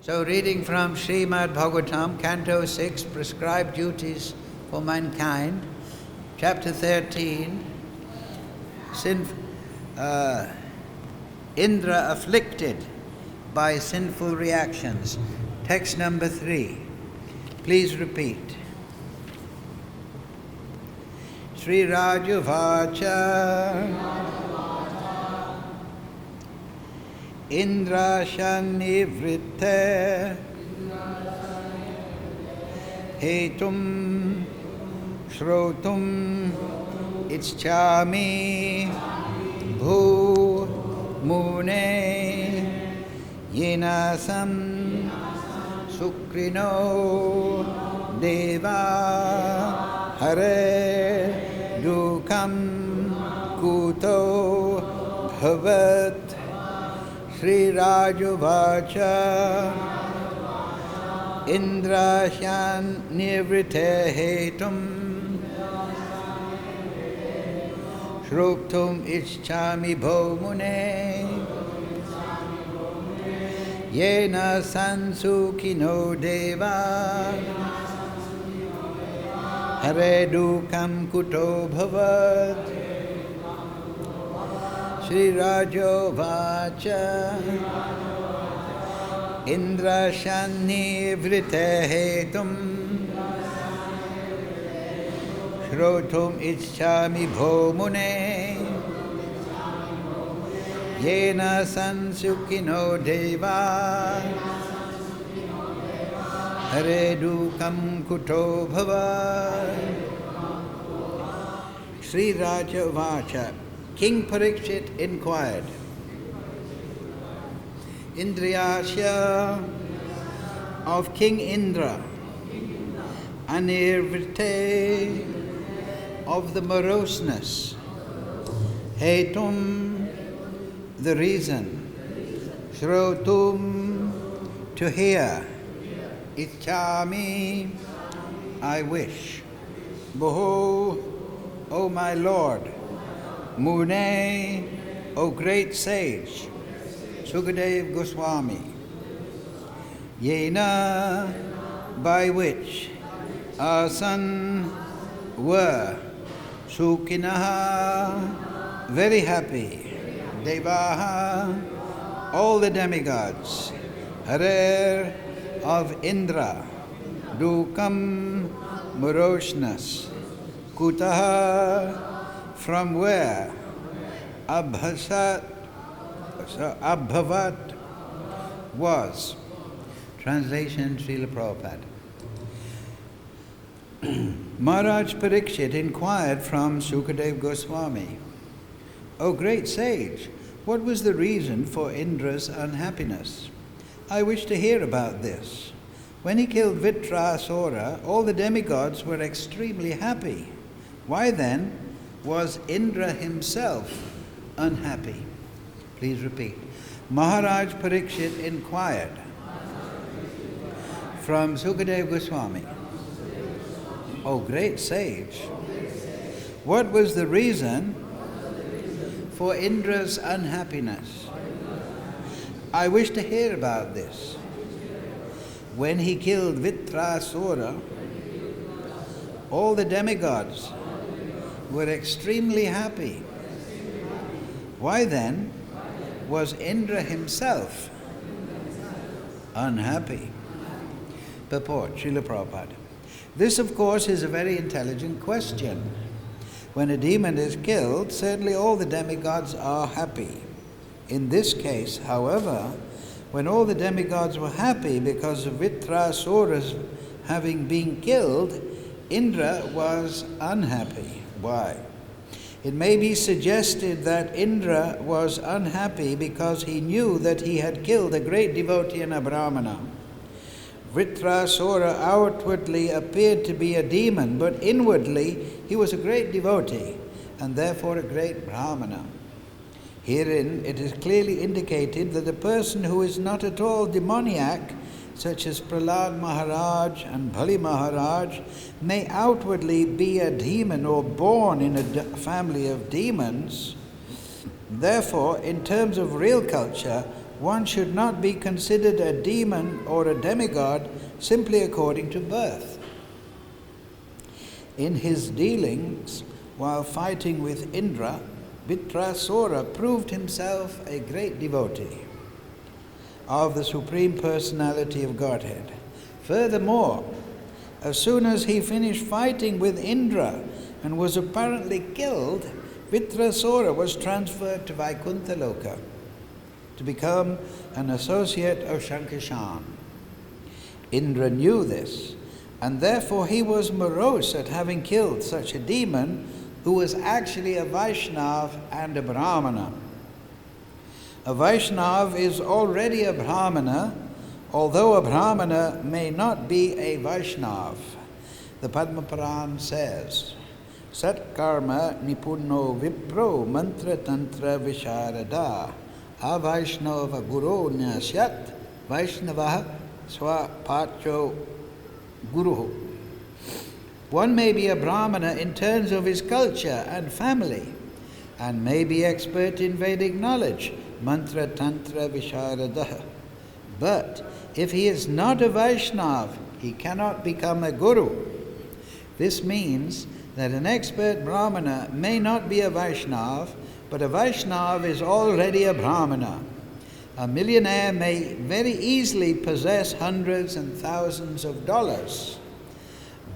So reading from Srimad Bhagavatam, Canto 6, Prescribed Duties for Mankind, Chapter 13, Indra afflicted by sinful reactions. Text number 3. Please repeat. Sri Rajuvacha Indra Shanivritte Hetum Shrotum Ichchami Bhu Mune Yenasam Sukrino Deva Hare Dukam Kuto Bhavat Sri Rajuvacha Indra Shan Nivrite Hetum Shruptum Ichchami Bhomune Yena Sansukino Deva Hare Dukam Kuto Bhavat Sri Rajovacha Indra Shani Vrite Hetum Shrotum Ichchami Bhomune Yena Sansukino Deva Hare Dukam Kuto Bhava. Sri Rajovacha. King Parikshit inquired, Indriyasya of King Indra, Anirvrite of the moroseness, Hetum the reason, Shrotum to hear, Ichchami I wish, Boho O my Lord, Mune, O great sage, Sukadev Goswami, Yena, by which Asan were, Sukinaha, very happy, Devaha, all the demigods, Harer of Indra, Dukam, moroseness, Kutaha, from where Abhavat was. Translation Srila Prabhupada. Maharaj Parikshit inquired from Sukadev Goswami, O great sage, what was the reason for Indra's unhappiness? I wish to hear about this. When he killed Vitrasura, all the demigods were extremely happy. Why then was Indra himself unhappy? Please repeat. Maharaj Parikshit inquired from Sukadev Goswami, O great sage, what was the reason for Indra's unhappiness? I wish to hear about this. When he killed Vitrasura, all the demigods were extremely happy. Why then was Indra himself unhappy? Purport, Srila Prabhupada. This, of course, is a very intelligent question. When a demon is killed, certainly all the demigods are happy. In this case, however, when all the demigods were happy because of Vitrasura's having been killed, Indra was unhappy. Why? It may be suggested that Indra was unhappy because he knew that he had killed a great devotee and a Brahmana. Vitrasura outwardly appeared to be a demon, but inwardly he was a great devotee and therefore a great Brahmana. Herein it is clearly indicated that a person who is not at all demoniac, such as Prahlad Maharaj and Bali Maharaj, may outwardly be a demon or born in a family of demons. Therefore, in terms of real culture, one should not be considered a demon or a demigod simply according to birth. In his dealings, while fighting with Indra, Vitrasura proved himself a great devotee of the Supreme Personality of Godhead. Furthermore, as soon as he finished fighting with Indra and was apparently killed, Vitrasura was transferred to Vaikuntha Loka to become an associate of Shankarshan. Indra knew this, and therefore he was morose at having killed such a demon who was actually a Vaishnav and a Brahmana. A Vaishnav is already a Brahmana, although a Brahmana may not be a Vaishnav. The Padma Puran says, Sat karma nipunno vipro mantra tantra visharada avaishnava guru nasyat vaishnava swapacho guru. One may be a Brahmana in terms of his culture and family, and may be expert in Vedic knowledge, mantra tantra visharada. But if he is not a Vaishnav, he cannot become a guru. This means that an expert Brahmana may not be a Vaishnav, but a Vaishnav is already a Brahmana. A millionaire may very easily possess hundreds and thousands of dollars,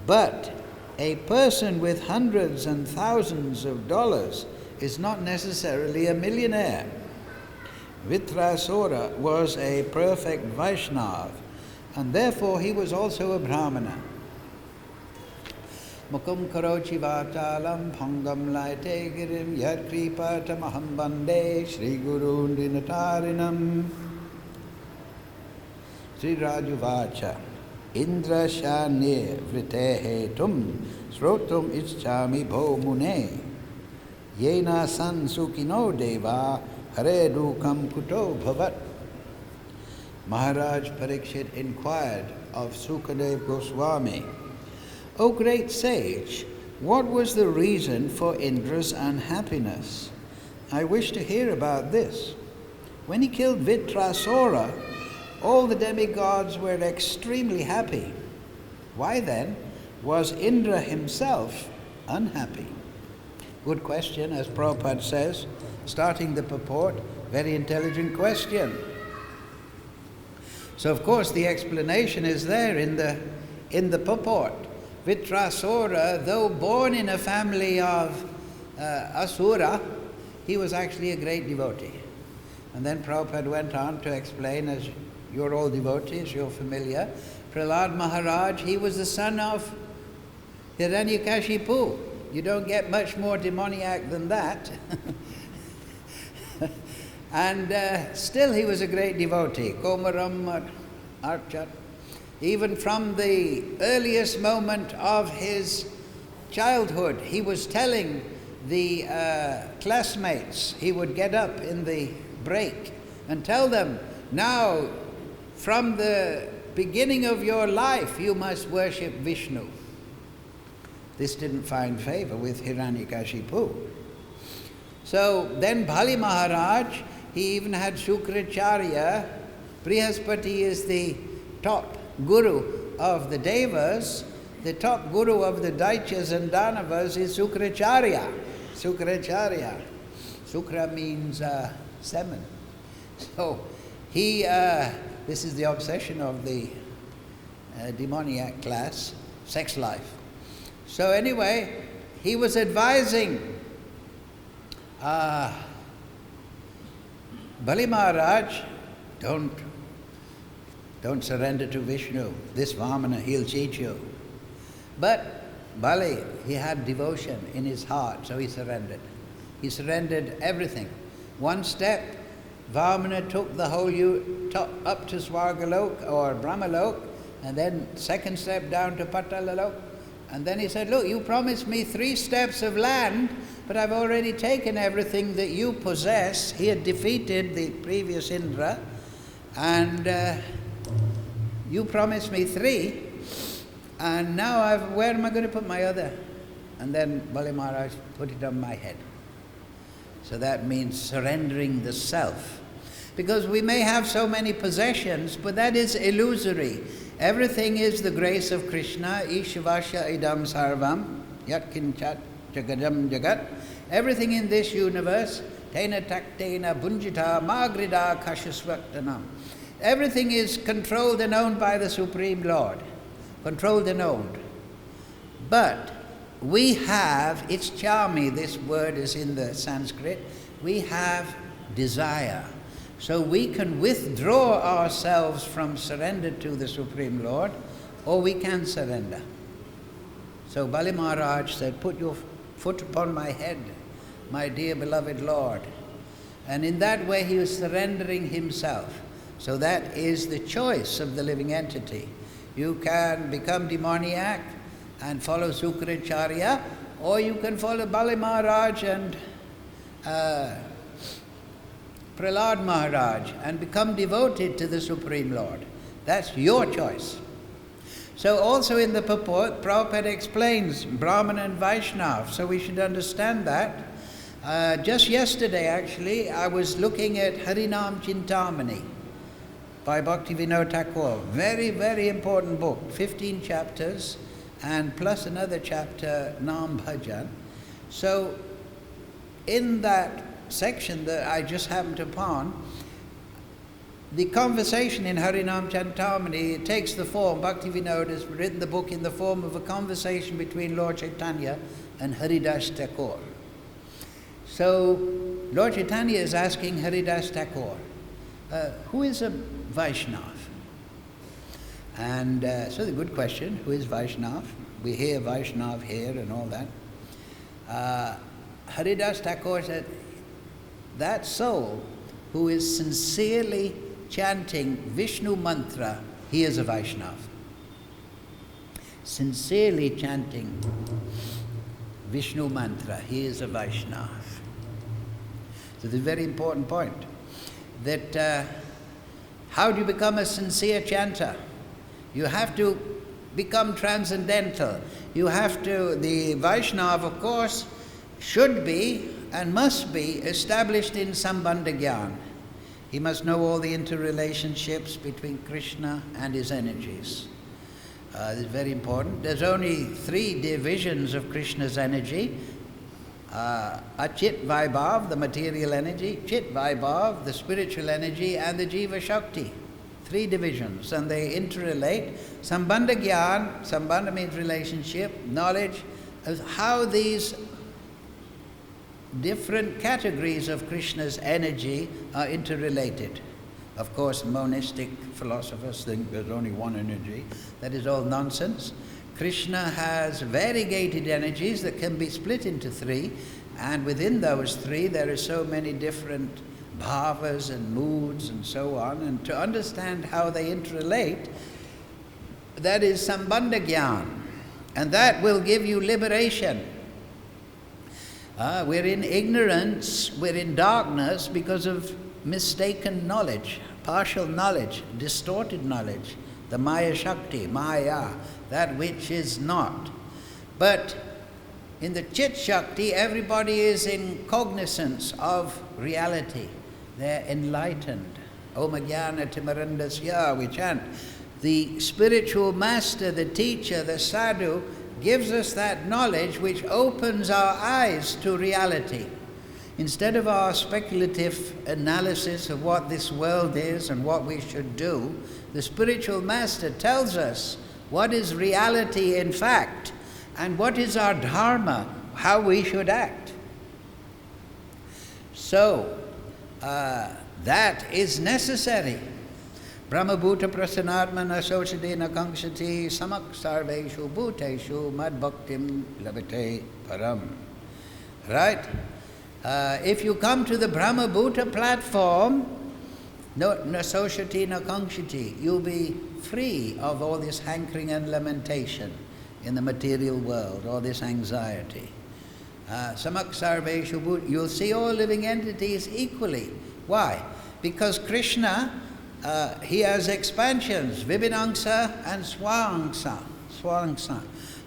but a person with hundreds and thousands of dollars is not necessarily a millionaire. Vitrasura was a perfect Vaishnav, and therefore he was also a Brahmana. Mukum karochi vachalam bhangam laite girim yad kripatamaham bande Shri Gurun dinatarinam. Sri Raju Vacha Indra shane vritehe tum srotum ischami bho mune yena san sukino deva hare dukam kuto bhavat. Maharaj Parikshit inquired of Sukadev Goswami, O great sage, what was the reason for Indra's unhappiness? I wish to hear about this. When he killed Vitrasura, all the demigods were extremely happy. Why then was Indra himself unhappy? Good question, as Prabhupada says, starting the purport, very intelligent question. So of course the explanation is there in the purport. Vitrasura, though born in a family of Asura, he was actually a great devotee. And then Prabhupada went on to explain, as you're all devotees, you're familiar, Prahlad Maharaj, he was the son of Hiranyakashipu. You don't get much more demoniac than that. And still he was a great devotee. Komaram Archat. Even from the earliest moment of his childhood, he was telling the classmates, he would get up in the break and tell them, now, from the beginning of your life, you must worship Vishnu. This didn't find favor with Hiranyakashipu. So then Bali Maharaj, he even had Shukracharya. Brihaspati is the top guru of the Devas. The top guru of the Daityas and Danavas is Shukracharya. Shukracharya. Shukra means semen. So he, this is the obsession of the demoniac class, sex life. So anyway, he was advising Bali Maharaj, don't surrender to Vishnu. This Vamana, he'll cheat you. But Bali, he had devotion in his heart, so he surrendered. He surrendered everything. One step, Vamana took the whole up to Swargalok or Brahmalok, and then second step down to Patalalok. And then he said, look, you promised me 3 steps of land, but I've already taken everything that you possess. He had defeated the previous Indra, and you promised me 3, and now where am I going to put my other? And then Bali Maharaj put it on my head. So that means surrendering the self. Because we may have so many possessions, but that is illusory. Everything is the grace of Krishna. Ishvasya idam sarvam yat kinchat jagadam jagat. Everything in this universe, tena taktena bunjita magrida kashasvaktanam. Everything is controlled and owned by the Supreme Lord. Controlled and owned. But we have, it's charmi, this word is in the Sanskrit, we have desire. So we can withdraw ourselves from surrender to the Supreme Lord, or we can surrender. So Bali Maharaj said, put your foot upon my head, my dear beloved Lord. And in that way he was surrendering himself. So that is the choice of the living entity. You can become demoniac and follow Sukracharya, or you can follow Bali Maharaj and Prahlad Maharaj and become devoted to the Supreme Lord. That's your choice. So also in the purport, Prabhupada explains Brahman and Vaishnav, so we should understand that. Just yesterday actually, I was looking at Harinam Chintamani by Bhakti-Vinod Thakur. Very, very important book, 15 chapters, and plus another chapter, Nam Bhajan. So in that section that I just happened upon, the conversation in Harinam Chintamani, it takes the form, Bhakti-Vinod has written the book in the form of a conversation between Lord Chaitanya and Haridas Thakur. So Lord Chaitanya is asking Haridas Thakur, who is a Vaishnav? And so the good question, who is Vaishnav? We hear Vaishnav here and all that. Haridas Thakur said, that soul who is sincerely chanting Vishnu mantra, he is a Vaishnav. Sincerely chanting Vishnu mantra, he is a Vaishnav. So this is a very important point. That how do you become a sincere chanter? You have to become transcendental. You have to, the Vaishnava of course should be and must be established in Sambandha Gyan. He must know all the interrelationships between Krishna and his energies. This is very important. There's only 3 divisions of Krishna's energy. Achit Vaibhav, the material energy, Chit Vaibhav, the spiritual energy, and the Jiva Shakti. 3 divisions, and they interrelate. Sambandha Gyan, Sambandha means relationship, knowledge of how these different categories of Krishna's energy are interrelated. Of course, monistic philosophers think there's only one energy. That is all nonsense. Krishna has variegated energies that can be split into 3, and within those 3 there are so many different bhavas and moods and so on, and to understand how they interrelate, that is Sambandha Gyan, and that will give you liberation. We're in ignorance, we're in darkness because of mistaken knowledge, partial knowledge, distorted knowledge, the Maya Shakti, Maya, that which is not. But in the Chit Shakti, everybody is in cognizance of reality. They're enlightened. Om Jnana Timarandasya, we chant. The spiritual master, the teacher, the sadhu, gives us that knowledge which opens our eyes to reality. Instead of our speculative analysis of what this world is and what we should do, the spiritual master tells us what is reality in fact and what is our dharma, how we should act. So, that is necessary. Brahmabhuta prasanatmana sochadena kankshati samak sarveshu bhuteshu mad bhaktim labhate param. Right? If you come to the Brahmabhuta platform, no sochati na kankshati, you'll be free of all this hankering and lamentation in the material world, all this anxiety. Samak sarveshu bhut, you'll see all living entities equally. Why? Because Krishna, he has expansions, Vibhinangsa and Swangsa.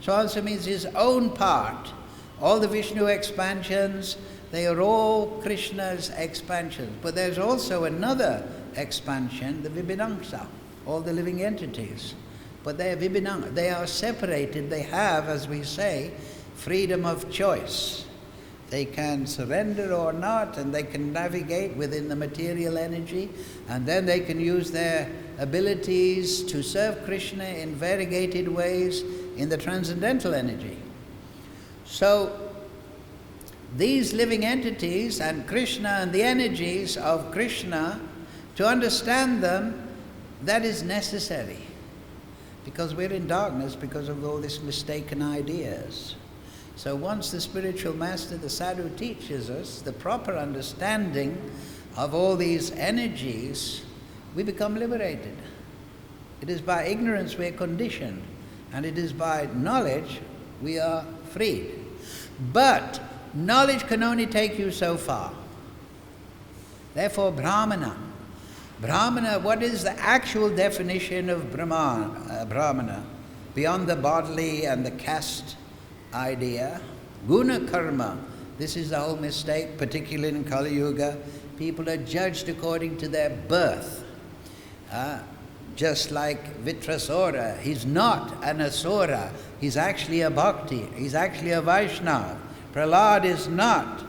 Swangsa means his own part. All the Vishnu expansions, They are all Krishna's expansions. But there's also another expansion, the Vibhinamsa, all the living entities. But they are Vibhinam, they are separated, they have, as we say, freedom of choice. They can surrender or not, and they can navigate within the material energy, and then they can use their abilities to serve Krishna in variegated ways in the transcendental energy. So, these living entities and Krishna and the energies of Krishna, to understand them, that is necessary. Because we're in darkness because of all these mistaken ideas. So once the spiritual master, the sadhu, teaches us the proper understanding of all these energies, we become liberated. It is by ignorance we are conditioned, and it is by knowledge we are freed. But knowledge can only take you so far. Therefore, Brahmana. Brahmana, what is the actual definition of Brahmana? Beyond the bodily and the caste idea. Guna karma. This is the whole mistake, particularly in Kali Yuga. People are judged according to their birth. Just like Vitrasura, he's not an Asura, he's actually a Bhakti, he's actually a Vaishnava. Prahlad is not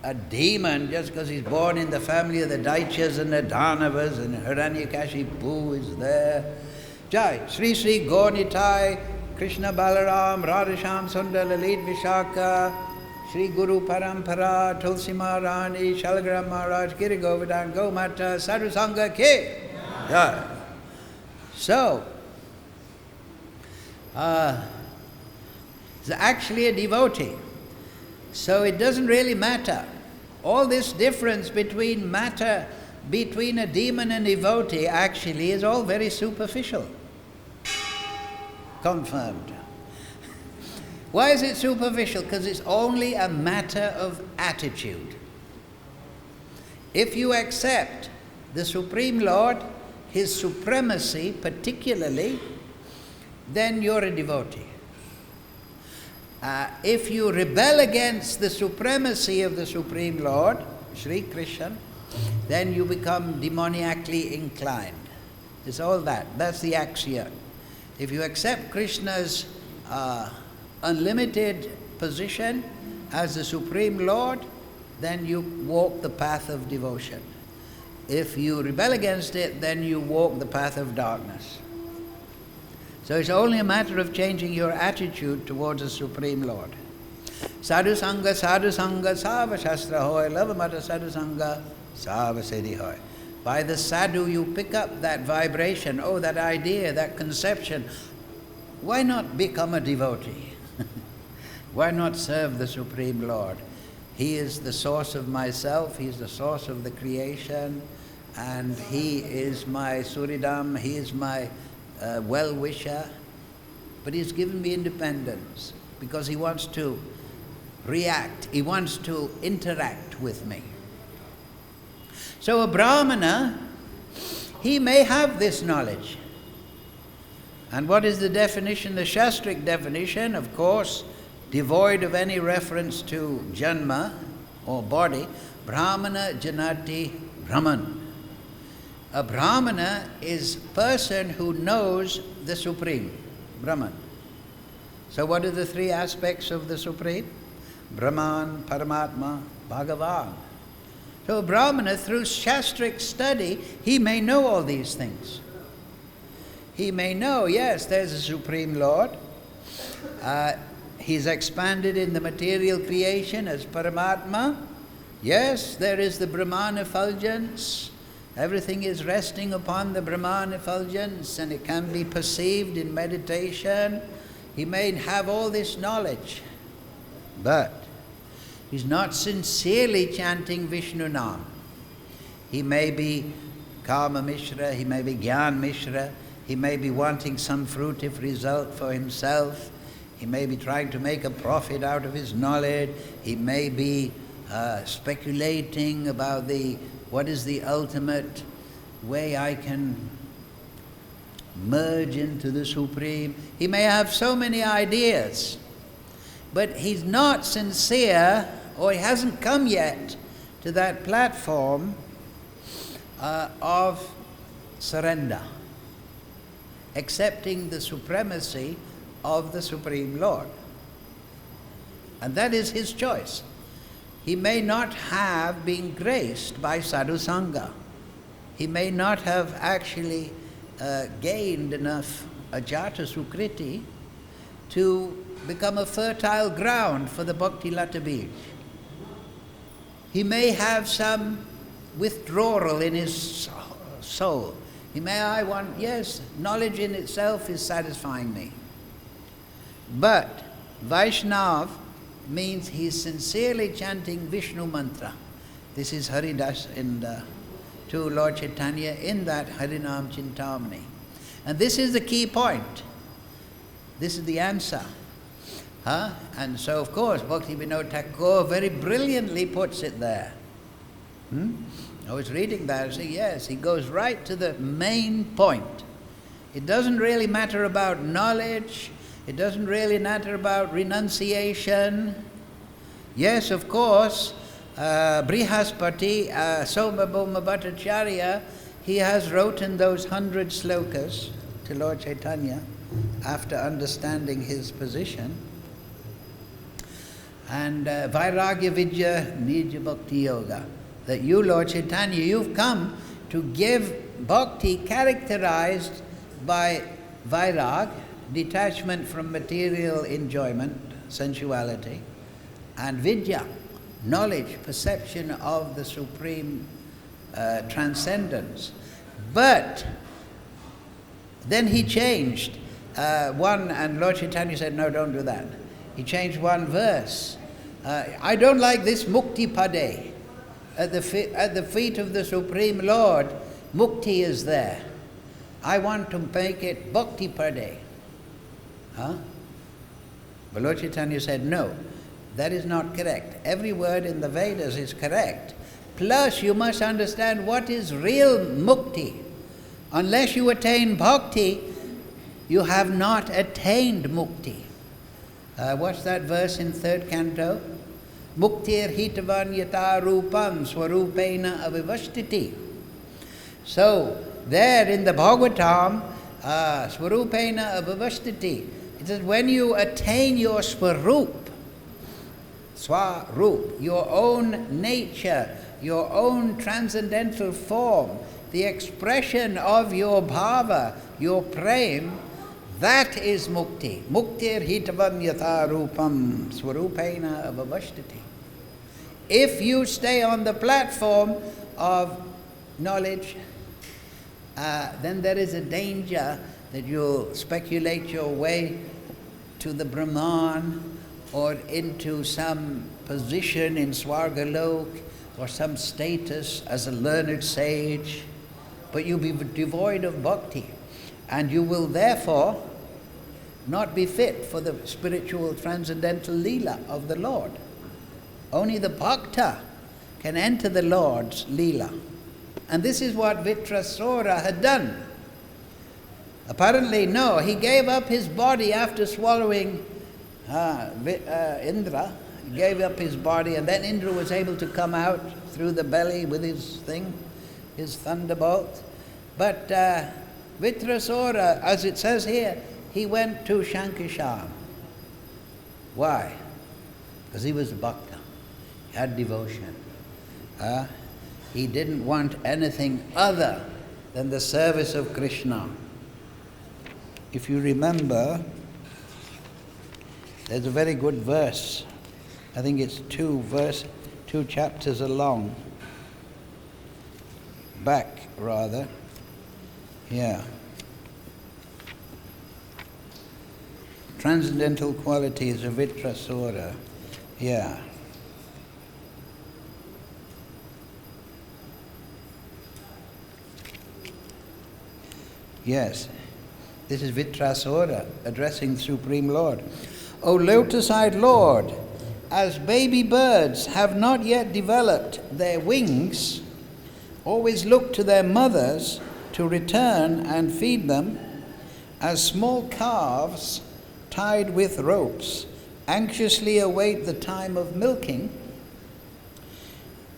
a demon just because he's born in the family of the Daityas and the Danavas, and Hiranyakashipu is there. Jai, Sri Sri Gaunitai, Krishna Balaram, Radhasham Sundar Lalit Vishaka, Sri Guru Parampara, Tulsi Maharani, Shalagram Maharaj, Giri Govardhan, Gomata, Sadhu Sangha Ki. Jai. So, he's actually a devotee. So it doesn't really matter. All this difference between a demon and devotee actually is all very superficial. Confirmed. Why is it superficial? Because it's only a matter of attitude. If you accept the Supreme Lord, His supremacy particularly, then you're a devotee. If you rebel against the supremacy of the Supreme Lord, Sri Krishna, then you become demoniacally inclined. It's all that. That's the axiom. If you accept Krishna's unlimited position as the Supreme Lord, then you walk the path of devotion. If you rebel against it, then you walk the path of darkness. So it's only a matter of changing your attitude towards the Supreme Lord. Sadhu Sangha, Sava Shastra Hoy, Lavamata Sadhu Sangha, Sava Siddhi Hoy. By the sadhu you pick up that vibration, that idea, that conception. Why not become a devotee? Why not serve the Supreme Lord? He is the source of myself, He is the source of the creation, and He is my Suridam, He is my well-wisher, but He's given me independence because He wants to react, He wants to interact with me. So a Brahmana, he may have this knowledge. And what is the definition, the Shastric definition? Of course, devoid of any reference to Janma or body, Brahmana Janati Brahman. A Brahmana is a person who knows the Supreme, Brahman. So what are the three aspects of the Supreme? Brahman, Paramatma, Bhagavan. So a Brahmana, through Shastric study, he may know all these things. He may know, yes, there's a Supreme Lord. He's expanded in the material creation as Paramatma. Yes, there is the Brahman effulgence. Everything is resting upon the Brahman effulgence, and it can be perceived in meditation. He may have all this knowledge, but he's not sincerely chanting Vishnu Nam. He may be Kama Mishra, he may be Gyan Mishra, he may be wanting some fruitive result for himself, he may be trying to make a profit out of his knowledge, he may be speculating about what is the ultimate way I can merge into the Supreme. He may have so many ideas, but he's not sincere or he hasn't come yet to that platform of surrender, accepting the supremacy of the Supreme Lord. And that is his choice. He may not have been graced by sadhu sangha. He may not have actually gained enough ajata sukriti to become a fertile ground for the bhakti lata bij. He may have some withdrawal in his soul. He may, yes, knowledge in itself is satisfying me. But Vaishnav means he's sincerely chanting Vishnu mantra. This is Haridas to Lord Chaitanya in that Harinam Chintamani. And this is the key point. This is the answer. And so, of course, Bhakti Vinod Thakur very brilliantly puts it there. I was reading that and saying, yes, he goes right to the main point. It doesn't really matter about knowledge. It doesn't really matter about renunciation. Yes, of course, Brihaspati, Somabhoma Bhattacharya, he has written those 100 slokas to Lord Chaitanya after understanding his position. And Vairagya Vidya Nija bhakti-yoga. That you, Lord Chaitanya, you've come to give bhakti characterized by vairag, detachment from material enjoyment, sensuality, and vidya, knowledge, perception of the supreme transcendence. But then he changed one, and Lord Chaitanya said, no, don't do that. He changed one verse. I don't like this mukti pade. At the feet of the Supreme Lord, mukti is there. I want to make it bhakti pade. But Lord Chaitanya said, no, that is not correct. Every word in the Vedas is correct. Plus, you must understand what is real mukti. Unless you attain bhakti, you have not attained mukti. What's that verse in 3rd canto? Muktir hitavan yata rupam swarupena avivashtiti. So, there in the Bhagavatam, swarupena avivashtiti, it says when you attain your swarup, your own nature, your own transcendental form, the expression of your bhava, your prem, that is mukti. Muktir hitavam yatha rupam swarupena avavashtiti. If you stay on the platform of knowledge, then there is a danger that you'll speculate your way to the Brahman or into some position in Swargalok or some status as a learned sage, but you'll be devoid of bhakti, and you will therefore not be fit for the spiritual transcendental leela of the Lord. Only the bhakta can enter the Lord's leela. And this is what Vitrasura had done. Apparently, no, he gave up his body after swallowing Indra. He gave up his body, and then Indra was able to come out through the belly with his thing, his thunderbolt. But Vitrasura, as it says here, he went to Shankasham. Why? Because he was a bhakta. He had devotion. He didn't want anything other than the service of Krishna. If you remember, there's a very good verse. I think it's 2 chapters along. Back, rather. Yeah. Transcendental qualities of Vitrasura. Yeah. Yes. This is Vitrasura addressing Supreme Lord. O lotus-eyed Lord, as baby birds have not yet developed their wings, always look to their mothers to return and feed them, as small calves tied with ropes anxiously await the time of milking,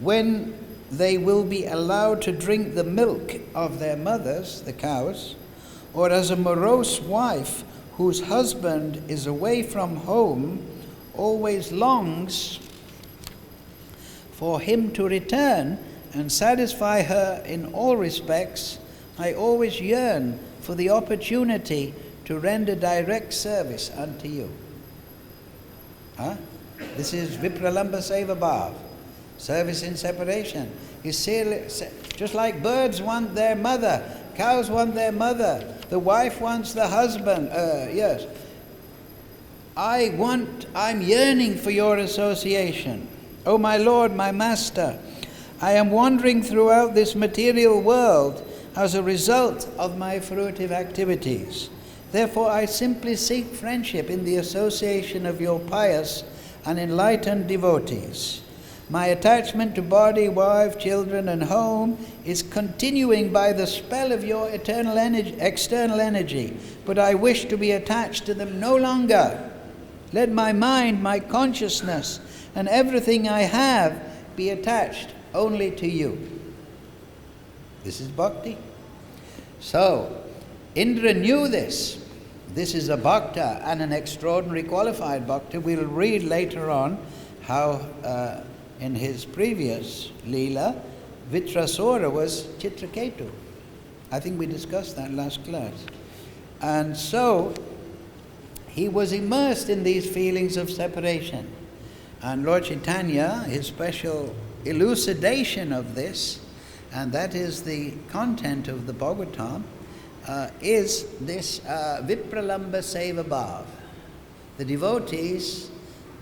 when they will be allowed to drink the milk of their mothers, the cows, or as a morose wife whose husband is away from home always longs for him to return and satisfy her in all respects, I always yearn for the opportunity to render direct service unto you. This is Vipralamba Seva Bhav, service in separation. You see, just like birds want their mother, cows want their mother, the wife wants the husband. Yes. I'm yearning for your association. Oh my Lord, my Master, I am wandering throughout this material world as a result of my fruitive activities. Therefore I simply seek friendship in the association of your pious and enlightened devotees. My attachment to body, wife, children, and home is continuing by the spell of your external energy, but I wish to be attached to them no longer. Let my mind, my consciousness, and everything I have be attached only to you. This is bhakti. So, Indra knew this. This is a bhakta and an extraordinary qualified bhakta. We'll read later on how in his previous Leela, Vitrasura was Chitraketu. I think we discussed that last class. And so, he was immersed in these feelings of separation. And Lord Chaitanya, his special elucidation of this, and that is the content of the Bhagavatam, is this Vipralamba Seva Bhav. The devotees,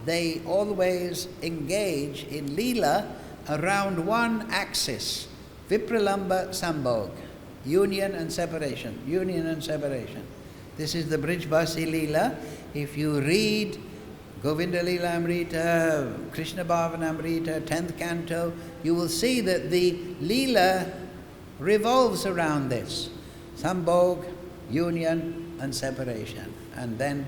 they always engage in Leela around one axis, Vipralamba Sambhog, union and separation, union and separation. This is the Brijbasi Leela. If you read Govinda Leela Amrita, Krishna Bhavana Amrita, 10th canto, you will see that the Leela revolves around this. Sambhog, union and separation. And then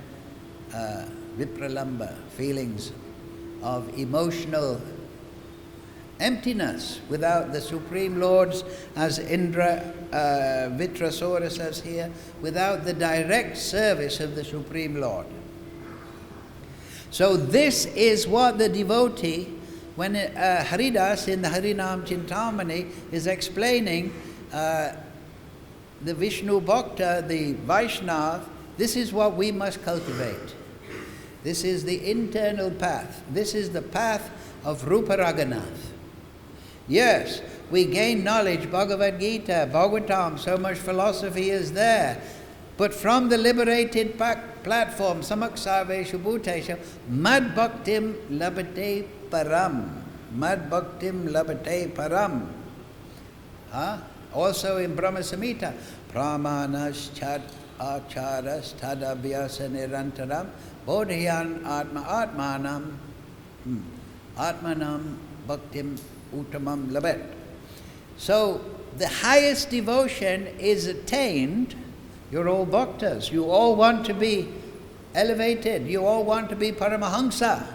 Vipralamba, feelings of emotional emptiness without the Supreme Lord's, as Indra Vitrasura says here, without the direct service of the Supreme Lord. So this is what the devotee, when Haridas in the Harinam Chintamani is explaining the Vishnu Bhakta, the Vaishnav, this is what we must cultivate. This is the internal path. This is the path of Rupa Raghunath. Yes, we gain knowledge, Bhagavad-Gita, Bhagavatam, so much philosophy is there. But from the liberated platform, Samak Sarveshu Bhuteshu, Mad Bhaktim Labate Param. Mad Bhaktim Labate Param. Also in Brahma Samhita, Pramanas Chat Acharas Tadabhyasa Nirantaram Bodhyan Atma Atmanam Atmanam Bhaktim Uttamam Labet. So the highest devotion is attained. You're all bhaktas. You all want to be elevated. You all want to be Paramahamsa.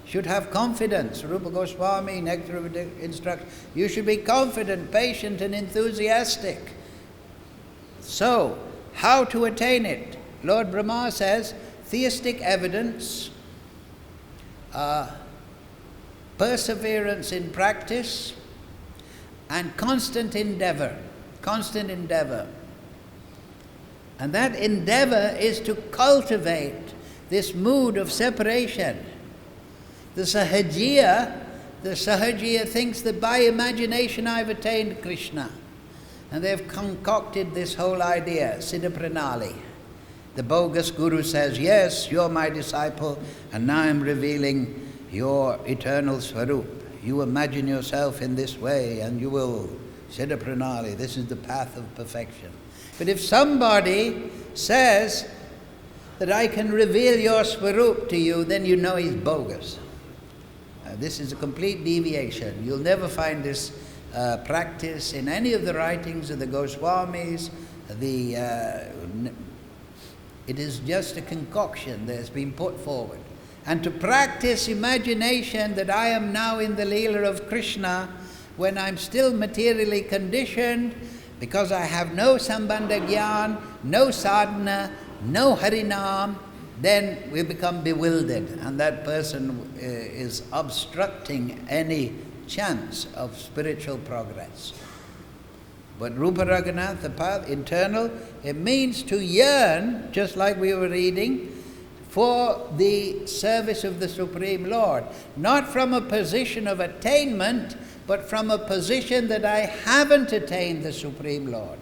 Should have confidence. Rupa Goswami, Nectar of Instruction. You should be confident, patient, and enthusiastic. So, how to attain it? Lord Brahma says, theistic evidence, perseverance in practice, and constant endeavor. Constant endeavor. And that endeavor is to cultivate this mood of separation. The Sahajiya thinks that by imagination I've attained Krishna. And they've concocted this whole idea, Siddha Pranali. The bogus guru says, yes, you're my disciple, and now I'm revealing your eternal Swarup. You imagine yourself in this way, and you will, Siddha Pranali, this is the path of perfection. But if somebody says that I can reveal your Swarup to you, then you know he's bogus. This is a complete deviation. You'll never find this practice in any of the writings of the Goswamis. It is just a concoction that's been put forward. and to practice imagination that I am now in the Leela of Krishna when I'm still materially conditioned because I have no Sambandha Gyan, no sadhana, no Harinam, then we become bewildered, and that person is obstructing any chance of spiritual progress. But Rupa Raghunath, the path, internal, it means to yearn, just like we were reading, for the service of the Supreme Lord. Not from a position of attainment, but from a position that I haven't attained the Supreme Lord.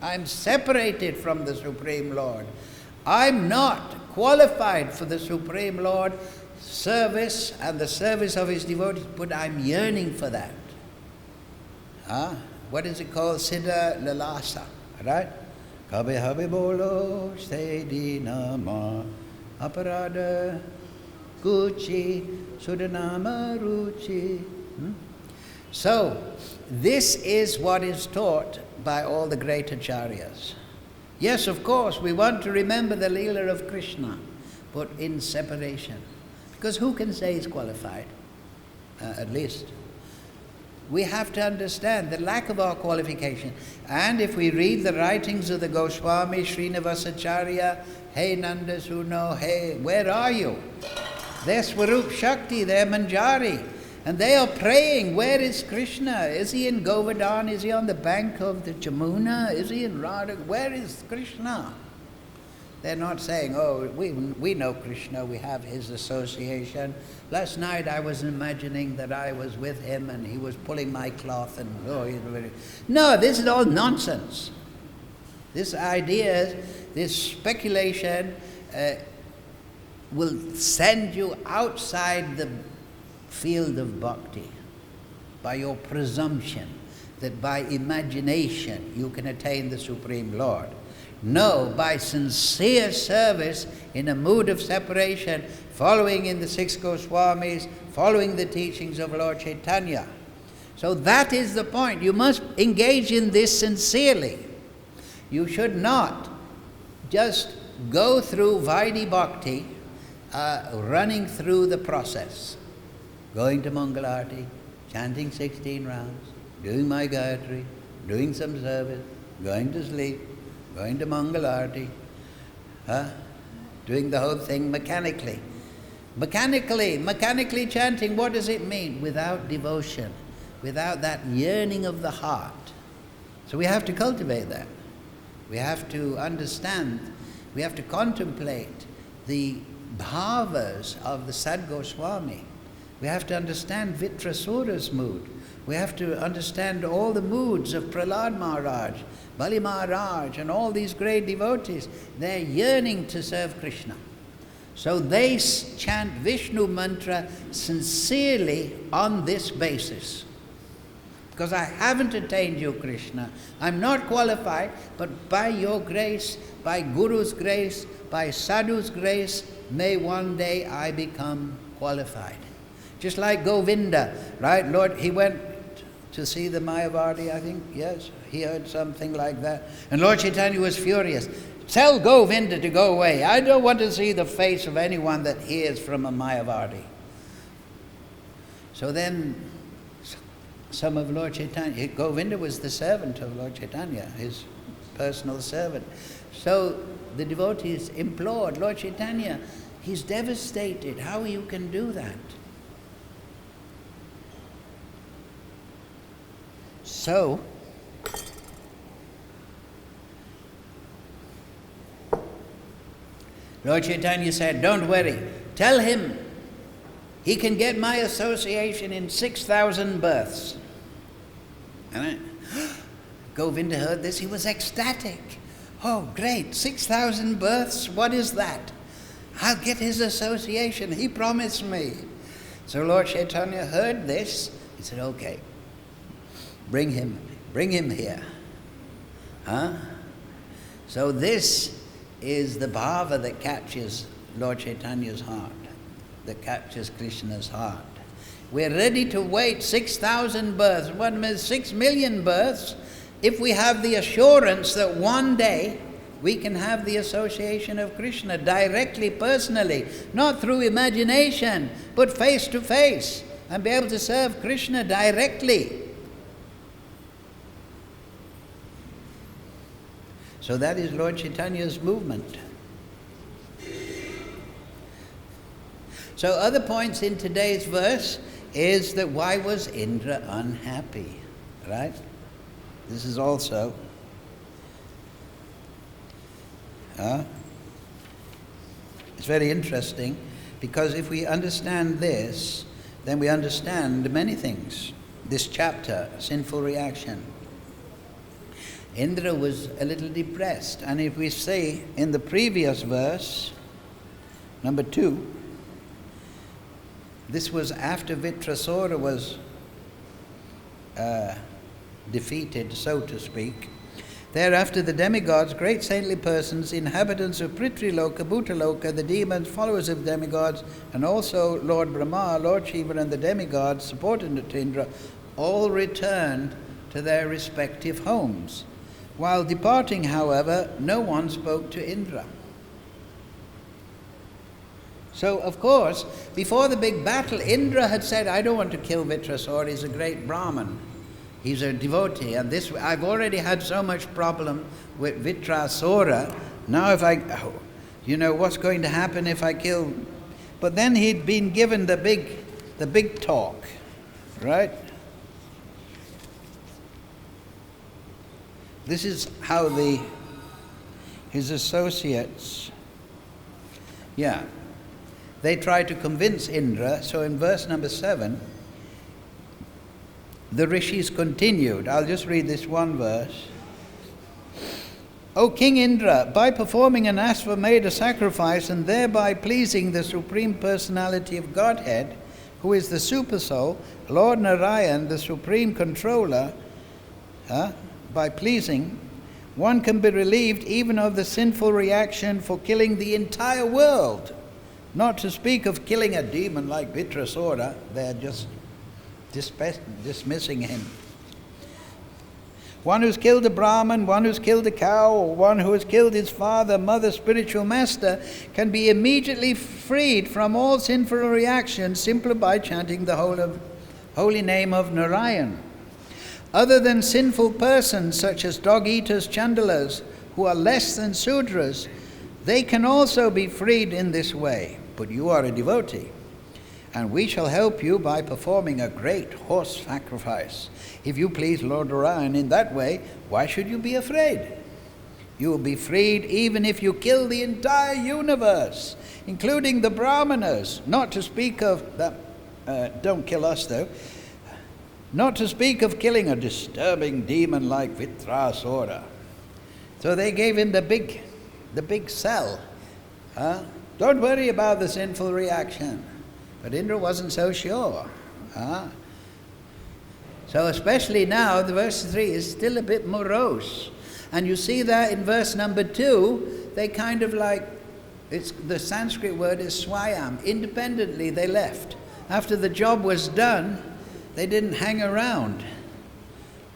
I'm separated from the Supreme Lord. I'm not qualified for the Supreme Lord service and the service of His devotees, but I'm yearning for that. What is it called? Siddha Lalasa, right? Kabe habe bolo stedi nama aparada kuchi sudanama ruchi. So, this is what is taught by all the great acharyas. Yes, of course, we want to remember the Leela of Krishna, but in separation. Because who can say he's qualified? At least. We have to understand the lack of our qualification. And if we read the writings of the Goswami, Srinivasacharya, hey Nanda Suno, hey, where are you? They're Swarup Shakti, they're Manjari. And they are praying, where is Krishna? Is he in Govardhan? Is he on the bank of the Jamuna? Is he in Radha? Where is Krishna? They're not saying, oh, we know Krishna, we have his association. Last night I was imagining that I was with him and he was pulling my cloth and, oh, he's very... No, this is all nonsense. This idea, this speculation will send you outside the field of bhakti by your presumption that by imagination you can attain the Supreme Lord. No, by sincere service in a mood of separation, following in the six Goswamis, following the teachings of Lord Chaitanya. So that is the point. You must engage in this sincerely. You should not just go through Vaidhi Bhakti, running through the process. Going to Mangalarti, chanting 16 rounds, doing my Gayatri, doing some service, going to sleep, going to Mangalarti, doing the whole thing mechanically. Mechanically chanting, what does it mean? Without devotion, without that yearning of the heart. So we have to cultivate that. We have to understand, we have to contemplate the bhavas of the Sad Goswami. We have to understand Vitrasura's mood. We have to understand all the moods of Prahlad Maharaj, Bali Maharaj, and all these great devotees. They're yearning to serve Krishna. So they chant Vishnu mantra sincerely on this basis. Because I haven't attained you, Krishna. I'm not qualified, but by your grace, by Guru's grace, by Sadhu's grace, may one day I become qualified. Just like Govinda, right? Lord, he went to see the Mayavadi, I think, yes, he heard something like that. And Lord Chaitanya was furious. Tell Govinda to go away. I don't want to see the face of anyone that hears from a Mayavadi. So then, some of Lord Chaitanya, Govinda was the servant of Lord Chaitanya, his personal servant. So the devotees implored, Lord Chaitanya, he's devastated. How you can do that? So, Lord Chaitanya said, don't worry, tell him he can get my association in 6,000 births. And Govinda heard this, he was ecstatic. Oh, great, 6,000 births, what is that? I'll get his association, he promised me. So Lord Chaitanya heard this, he said, okay. Bring him here. So this is the bhava that captures Lord Chaitanya's heart, that captures Krishna's heart. We're ready to wait 6,000 births, 6 million births, if we have the assurance that one day we can have the association of Krishna directly, personally, not through imagination, but face to face, and be able to serve Krishna directly. So that is Lord Chaitanya's movement. So other points in today's verse is that why was Indra unhappy, right? This is also it's very interesting, because if we understand this, then we understand many things. This chapter, sinful reaction. Indra was a little depressed, and if we say in the previous verse, number 2, this was after Vitrasura was defeated, so to speak. Thereafter the demigods, great saintly persons, inhabitants of Prithviloka, Bhutaloka, the demons, followers of demigods, and also Lord Brahma, Lord Shiva, and the demigods, supported to Indra, all returned to their respective homes. While departing, however, no one spoke to Indra. So, of course, before the big battle, Indra had said, I don't want to kill Vitrasura, he's a great Brahman. He's a devotee, and this, I've already had so much problem with Vitrasura. Now what's going to happen if I kill? But then he'd been given the big talk, right? This is how his associates, they try to convince Indra. So in verse number 7, the rishis continued. I'll just read this one verse. O King Indra, by performing an Ashvamedha sacrifice and thereby pleasing the Supreme Personality of Godhead, who is the Supersoul, Lord Narayan, the Supreme Controller, by pleasing, one can be relieved even of the sinful reaction for killing the entire world. Not to speak of killing a demon like Vitrasura, they're just dismissing him. One who's killed a Brahman, one who's killed a cow, or one who has killed his father, mother, spiritual master, can be immediately freed from all sinful reactions simply by chanting the holy name of Narayan. Other than sinful persons such as dog-eaters, chandalas, who are less than Sudras, they can also be freed in this way. But you are a devotee, and we shall help you by performing a great horse sacrifice. If you please Lord Narayan in that way, why should you be afraid? You will be freed even if you kill the entire universe, including the Brahmanas, not to speak of that, don't kill us though, not to speak of killing a disturbing demon like Vitrasura. So they gave him the big sell. Don't worry about the sinful reaction. But Indra wasn't so sure. So especially now, the verse 3 is still a bit morose. And you see that in verse number 2, they kind of like, the Sanskrit word is swayam. Independently they left. After the job was done, they didn't hang around.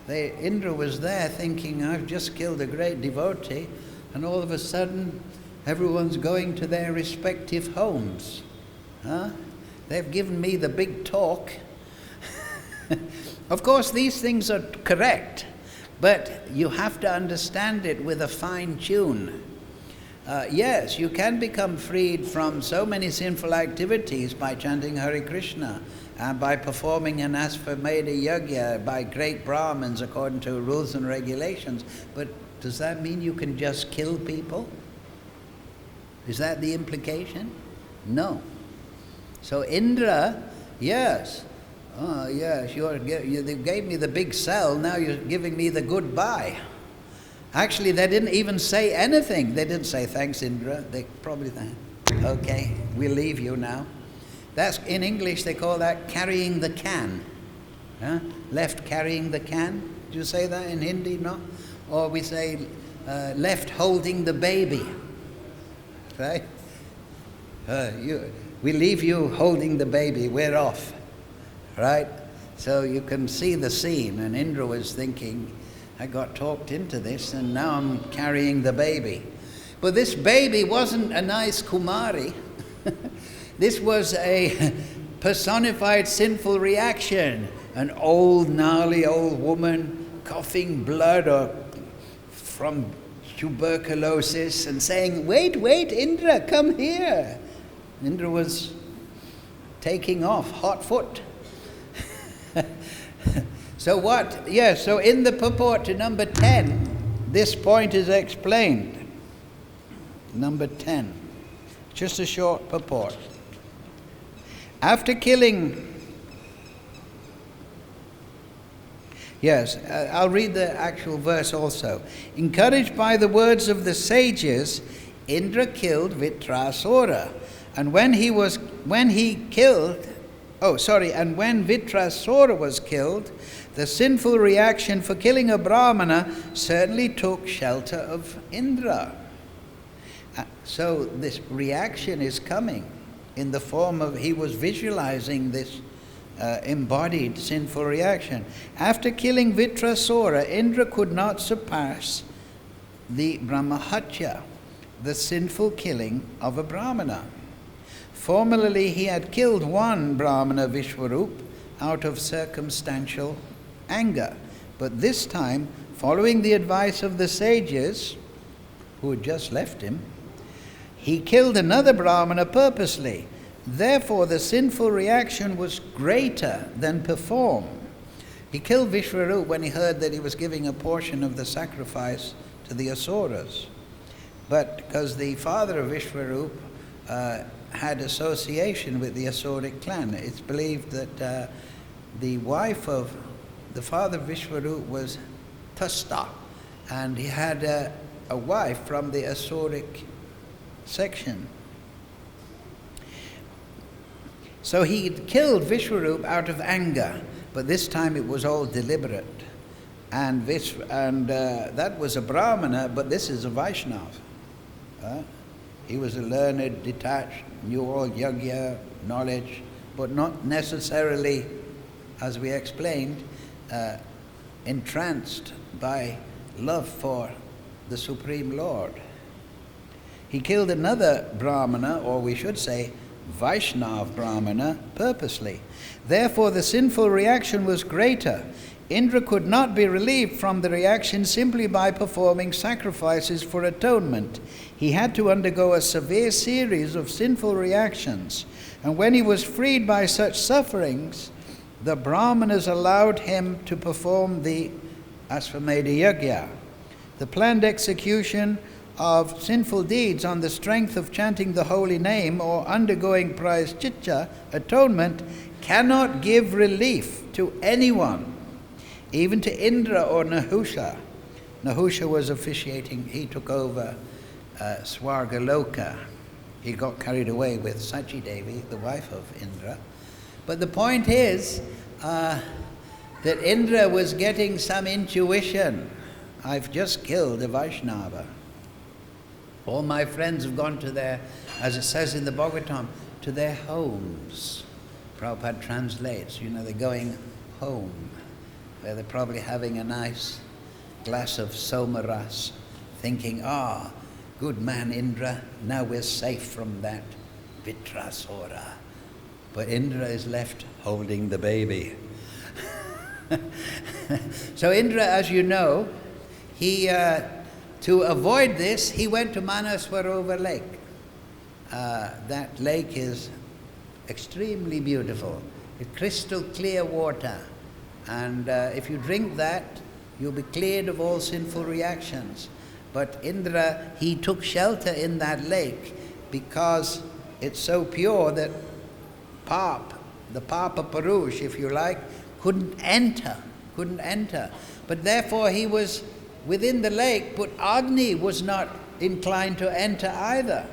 Indra was there thinking, I've just killed a great devotee, and all of a sudden, everyone's going to their respective homes. They've given me the big talk. Of course, these things are correct, but you have to understand it with a fine tune. Yes, you can become freed from so many sinful activities by chanting Hare Krishna, and by performing an Ashvamedha yajna by great Brahmins according to rules and regulations. But does that mean you can just kill people? Is that the implication? No. So Indra, yes, you gave me the big sell, now you're giving me the goodbye. Actually, they didn't even say anything. They didn't say, thanks, Indra. They probably thought, okay, we'll leave you now. That's, in English, they call that carrying the can. Left carrying the can. Do you say that in Hindi? No? Or we say left holding the baby. Right? We leave you holding the baby, we're off. Right? So you can see the scene, and Indra was thinking, I got talked into this, and now I'm carrying the baby. But this baby wasn't a nice Kumari. This was a personified sinful reaction. An old, gnarly old woman coughing blood or from tuberculosis and saying, wait, Indra, come here. Indra was taking off, hot foot. So what? Yes, so in the purport to number 10, this point is explained. Number 10, just a short purport. After killing... Yes, I'll read the actual verse also. Encouraged by the words of the sages, Indra killed Vitrasura. And when Vitrasura was killed, the sinful reaction for killing a Brahmana certainly took shelter of Indra. So this reaction is coming in the form of, he was visualizing this embodied sinful reaction. After killing Vitrasura, Indra could not surpass the Brahmahatya, the sinful killing of a Brahmana. Formerly he had killed one Brahmana, Vishwarup, out of circumstantial anger. But this time, following the advice of the sages, who had just left him, he killed another Brahmana purposely. Therefore, the sinful reaction was greater than before. He killed Vishwarup when he heard that he was giving a portion of the sacrifice to the Asuras. But because the father of Vishwarup had association with the Asuric clan, it's believed that the wife of the father of Vishwarup was Tasta, and he had a wife from the Asuric section. So he killed Vishwarup out of anger, but this time it was all deliberate. And that was a Brahmana, but this is a Vaishnava. He was a learned, detached, knew all yagya, knowledge, but not necessarily, as we explained, entranced by love for the Supreme Lord. He killed another Brahmana, or we should say, Vaishnava Brahmana, purposely. Therefore, the sinful reaction was greater. Indra could not be relieved from the reaction simply by performing sacrifices for atonement. He had to undergo a severe series of sinful reactions. And when he was freed by such sufferings, the Brahmanas allowed him to perform the Asvamedha Yagya, the planned execution of sinful deeds on the strength of chanting the holy name or undergoing prayaschitta, atonement, cannot give relief to anyone, even to Indra or Nahusha. Nahusha was officiating, he took over Swargaloka. He got carried away with Sachi Devi, the wife of Indra. But the point is that Indra was getting some intuition. I've just killed a Vaishnava. All my friends have gone to their, as it says in the Bhagavatam, to their homes. Prabhupada translates, they're going home, where they're probably having a nice glass of somaras, thinking, good man Indra, now we're safe from that Vitrasura. But Indra is left holding the baby. So Indra, as you know, he to avoid this, he went to Manaswarovar Lake. That lake is extremely beautiful. It's crystal clear water. And if you drink that, you'll be cleared of all sinful reactions. But Indra, he took shelter in that lake because it's so pure that the Papa Purush, if you like, couldn't enter. But therefore he was within the lake, but Agni was not inclined to enter either.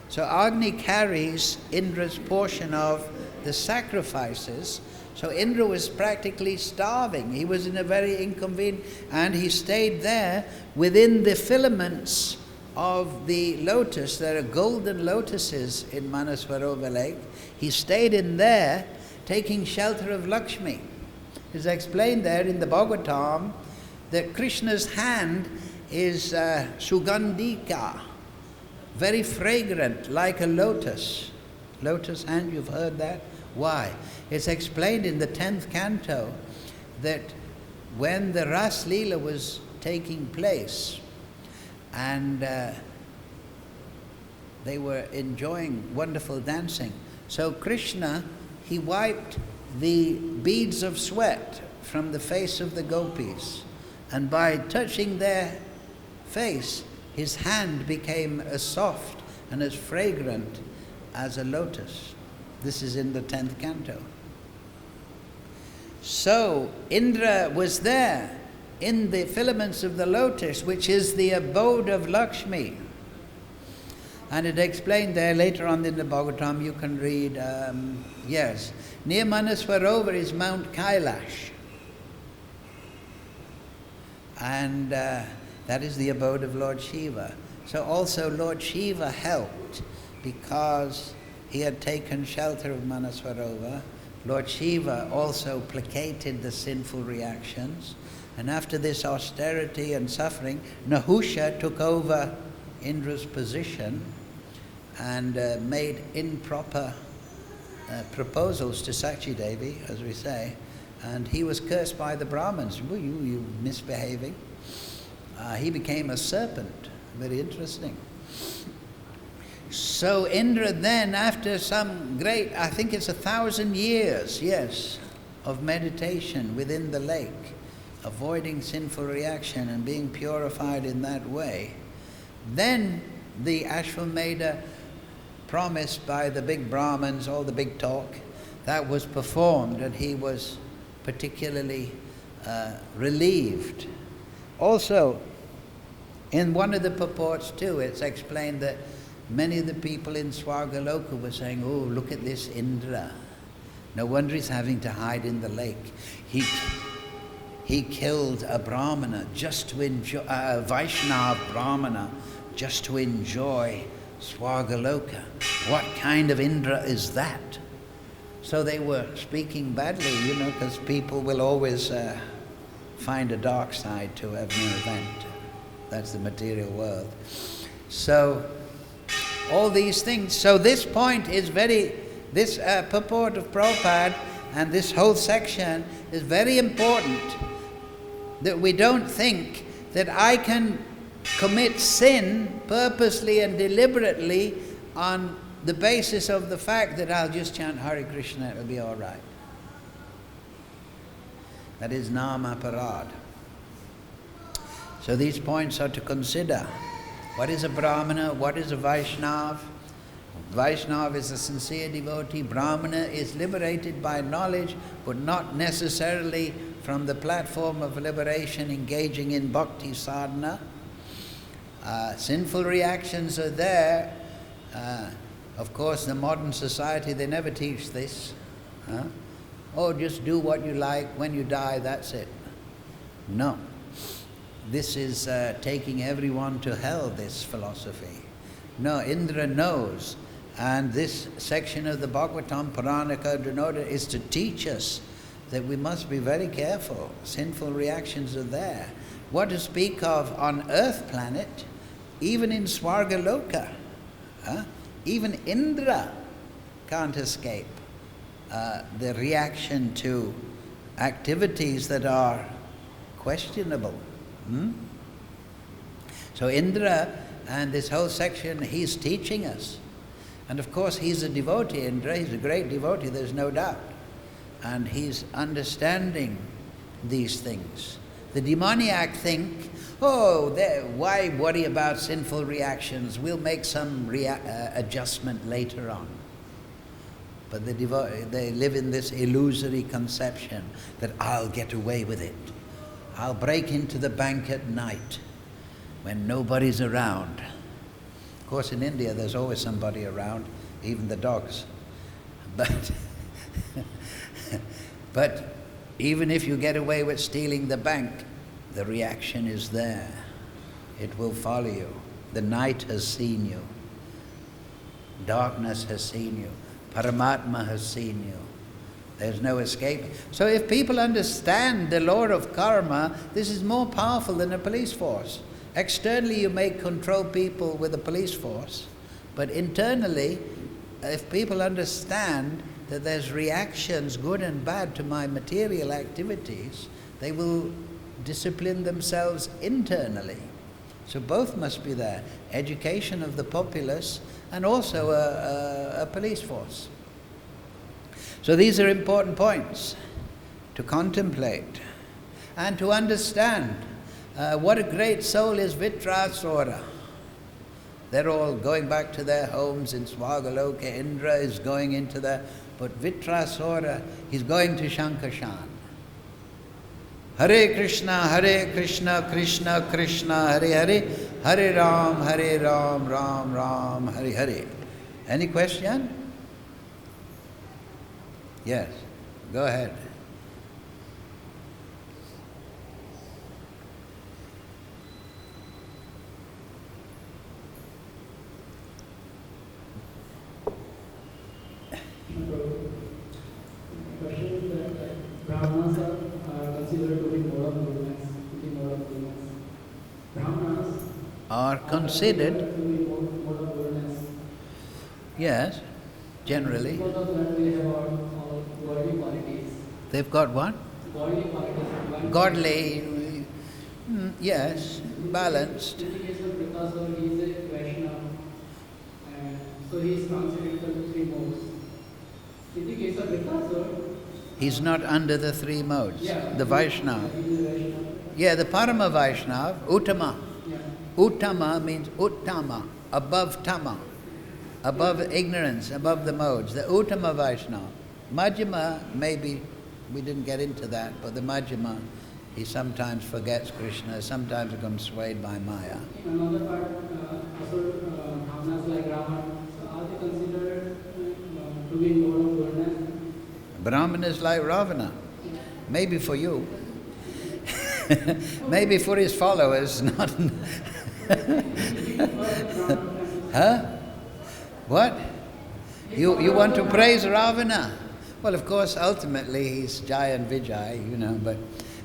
So Agni carries Indra's portion of the sacrifices. So Indra was practically starving. He was in a very inconvenient, and he stayed there within the filaments of the lotus. There are golden lotuses in Manaswarovar Lake. He stayed in there, taking shelter of Lakshmi. It's explained there in the Bhagavatam that Krishna's hand is Sugandhika, very fragrant, like a lotus. Lotus hand, you've heard that? Why? It's explained in the 10th canto that when the Ras Leela was taking place and they were enjoying wonderful dancing, so Krishna, he wiped the beads of sweat from the face of the gopis, and by touching their face, his hand became as soft and as fragrant as a lotus. This is in the 10th canto. So Indra was there in the filaments of the lotus, which is the abode of Lakshmi. And it explained there later on in the Bhagavatam, you can read, yes, near Manaswarovar is Mount Kailash. And that is the abode of Lord Shiva. So also Lord Shiva helped because he had taken shelter of Manaswarovar. Lord Shiva also placated the sinful reactions. And after this austerity and suffering, Nahusha took over Indra's position and made improper proposals to Sakshi Devi, as we say, and he was cursed by the Brahmins. You misbehaving. He became a serpent. Very interesting. So Indra then, after some great, I think it's 1,000 years, yes, of meditation within the lake, avoiding sinful reaction and being purified in that way, then the Ashwamedha promised by the big Brahmins, all the big talk, that was performed, and he was particularly relieved. Also, in one of the purports too, it's explained that many of the people in Swargaloka were saying, oh, look at this Indra. No wonder he's having to hide in the lake. He killed a Brahmana just to enjoy, a Vaishnava Brahmana, just to enjoy Swargaloka. What kind of Indra is that? So they were speaking badly, because people will always find a dark side to every event. That's the material world. So all these things. So this point is this purport of Prabhupada and this whole section is very important, that we don't think that I can commit sin purposely and deliberately on the basis of the fact that I'll just chant Hare Krishna, it'll be all right. That is Nama Parad. So these points are to consider. What is a Brahmana? What is a Vaishnava? Vaishnava is a sincere devotee. Brahmana is liberated by knowledge, but not necessarily from the platform of liberation, engaging in bhakti sadhana. Sinful reactions are there. Of course, the modern society, they never teach this. Oh, just do what you like. When you die, that's it. No. This is taking everyone to hell, this philosophy. No, Indra knows. And this section of the Bhagavatam, Puranaka Dhanota, is to teach us that we must be very careful. Sinful reactions are there. What to speak of on Earth planet, even in Swargaloka, even Indra can't escape the reaction to activities that are questionable. So Indra, and this whole section, he's teaching us. And of course he's a devotee, Indra, he's a great devotee, there's no doubt. And he's understanding these things. The demoniac think, why worry about sinful reactions? We'll make some adjustment later on. But they live in this illusory conception that I'll get away with it. I'll break into the bank at night when nobody's around. Of course, in India, there's always somebody around, even the dogs. But even if you get away with stealing the bank, the reaction is there. It will follow you. The night has seen you. Darkness has seen you. Paramatma has seen you. There's no escape. So if people understand the law of karma, this is more powerful than a police force. Externally you may control people with a police force, but internally, if people understand that there's reactions, good and bad, to my material activities, they will discipline themselves internally. So both must be there. Education of the populace and also a police force. So these are important points to contemplate and to understand. What a great soul is Vitrasura. They're all going back to their homes in Swagaloka. Indra is going into there. But Vitrasura, he's going to Shankashan. Hare Krishna, Krishna Krishna, Hare Hare, Hare Ram, Ram Ram, Hare Hare. Any question? Yes, go ahead. Brahmanas are considered to be mode of goodness. Brahmanas Are considered, to be mode of goodness. yes, generally. Because of that, they have all godly qualities. They've got what? Godly qualities. Godly, yes, balanced. In the case of Vitrasura, he is a Vaishnava, and so he is transcendental to three modes. In the case of Vitrasura, He's not under the three modes. yeah, The Vaishnava. he is a Vaishnava. Yeah, the Parama Vaishnava, Uttama. Yeah. Uttama means Uttama, above Tama, above ignorance, above the modes. The Uttama Vaishnava. Majjhima, maybe, we didn't get into that, but the Majjhima, he sometimes forgets Krishna, sometimes becomes swayed by Maya. In another part, Brahmanas like Ravan, so are they considered to be mode of goodness? Brahman is like Ravana. Maybe for you. Maybe for his followers, not. Huh? What? You want to praise Ravana? Well, of course, ultimately he's Jai and Vijay,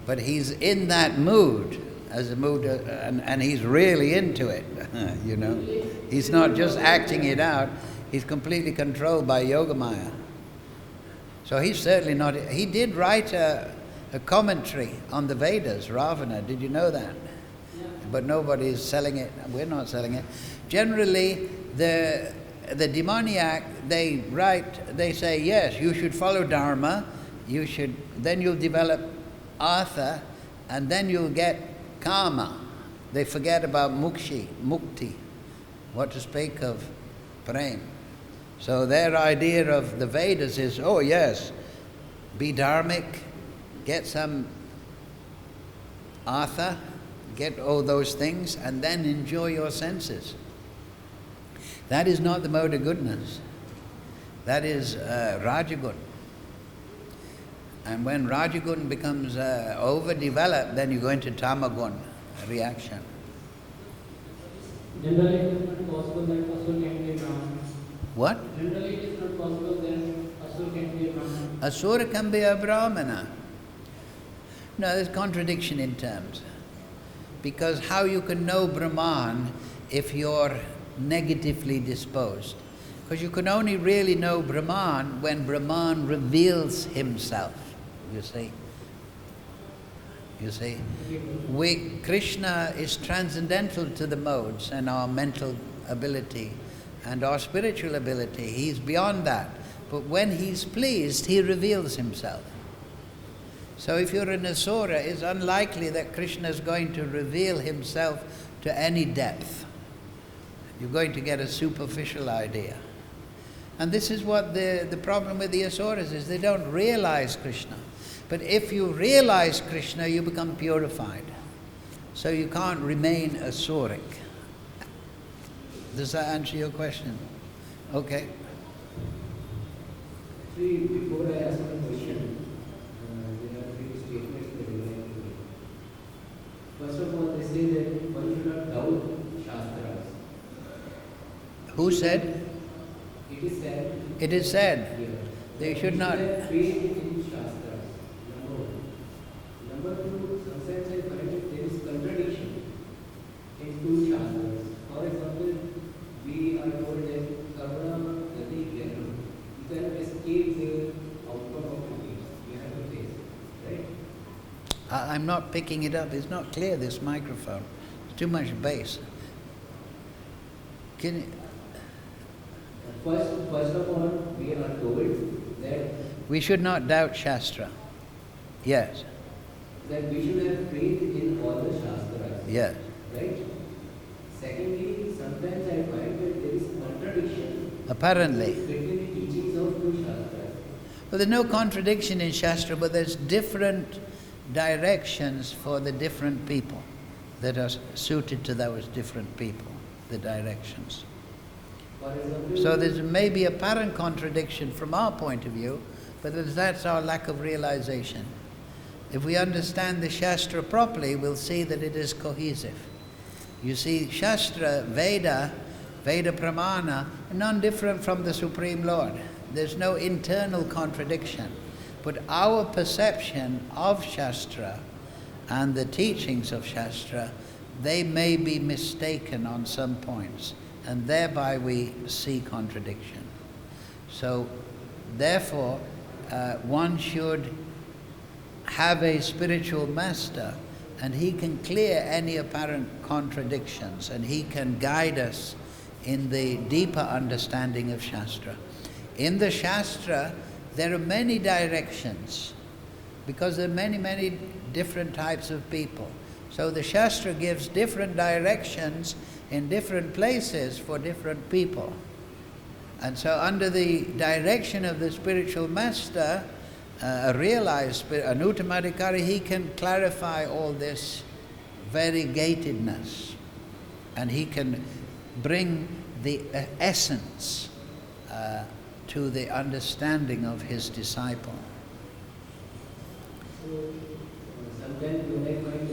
but he's in that mood, as a mood, and he's really into it, He's not just acting it out, he's completely controlled by Yogamaya. So he's certainly not, he did write a commentary on the Vedas, Ravana, did you know that? But nobody is selling it, we're not selling it. Generally, the demoniac, they say, yes, you should follow Dharma, then you'll develop Artha, and then you'll get Kama. They forget about Mukti, what to speak of Prem. So their idea of the Vedas is, oh yes, be dharmic, get some Artha, get all those things, and then enjoy your senses. That is not the mode of goodness. That is Rajagun. And when Rajagun becomes overdeveloped, then you go into Tamagun, reaction. Generally, it is not possible that Asur can be Brahman. What? Generally, it is not possible that Asur can be a Brahman. Asura can be a Brahmana. No, there's contradiction in terms. Because how you can know Brahman if you're negatively disposed? Because you can only really know Brahman when Brahman reveals himself, you see. Krishna is transcendental to the modes and our mental ability and our spiritual ability. He's beyond that. But when he's pleased, he reveals himself. So if you're an Asura, it's unlikely that Krishna is going to reveal himself to any depth. You're going to get a superficial idea. And this is what the problem with the Asuras is. They don't realize Krishna. But if you realize Krishna, you become purified. So you can't remain Asuric. Does that answer your question? Okay. See, before I ask the question, there are three statements that I would like to make. First of all, they say that one should not doubt Shastras. Who said? It is said. It is said. Here. They should not. Faith in Shastras. Number one. Number two, sometimes I find that there is contradiction in I'm not picking it up. It's not clear, this microphone. It's too much bass. Can you... First of all, we are told that We should not doubt Shastra. Yes. that we should have faith in all the Shastras. Yes. Right? Secondly, sometimes I find that there is contradiction Apparently. between the teachings of two Shastras. Well, there's no contradiction in Shastra, but there's different directions for the different people that are suited to those different people, the directions. For example, So there's maybe apparent contradiction from our point of view, but that's our lack of realization. If we understand the Shastra properly, we'll see that it is cohesive. You see, Shastra, Veda Pramana, are none different from the Supreme Lord. There's no internal contradiction. But our perception of Shastra and the teachings of Shastra, they may be mistaken on some points, and thereby we see contradiction. So, therefore, one should have a spiritual master, and he can clear any apparent contradictions, and he can guide us in the deeper understanding of Shastra. In the Shastra, there are many directions, because there are many different types of people. So the Shastra gives different directions in different places for different people. And so under the direction of the spiritual master, a realized, an Uttamadhikari, he can clarify all this variegatedness, and he can bring the essence to the understanding of his disciple. so, sometimes when I find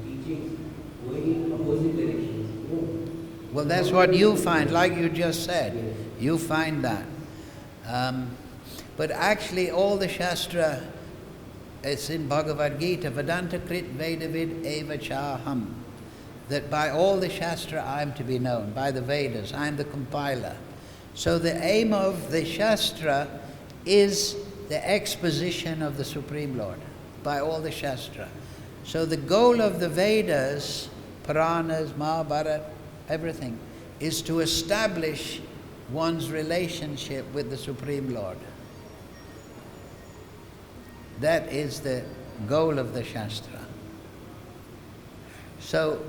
teachings going in opposite directions. Well, that's what you find, like you just said. You find that. But actually all the Shastra, it's in Bhagavad-Gita, Vedanta Krit Vedavid Eva Chaham, that by all the Shastra I am to be known, by the Vedas, I am the compiler. So the aim of the Shastra is the exposition of the Supreme Lord, by all the Shastra. So the goal of the Vedas, Puranas, Mahabharata, everything, is to establish one's relationship with the Supreme Lord. That is the goal of the Shastra. So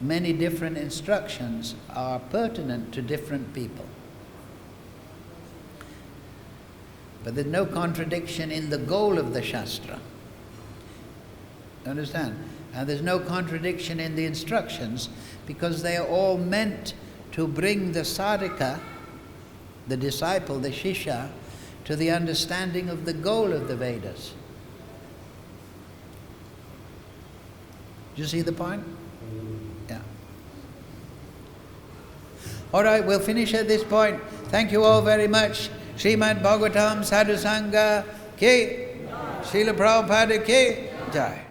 many different instructions are pertinent to different people. But there's no contradiction in the goal of the Shastra. Understand? And there's no contradiction in the instructions, because they are all meant to bring the sadhaka, the disciple, the shishya, to the understanding of the goal of the Vedas. Do you see the point? Yeah. All right, we'll finish at this point. Thank you all very much. Srimad Bhagavatam Sadhu Sangha ki, Srila Prabhupada ki, Jai.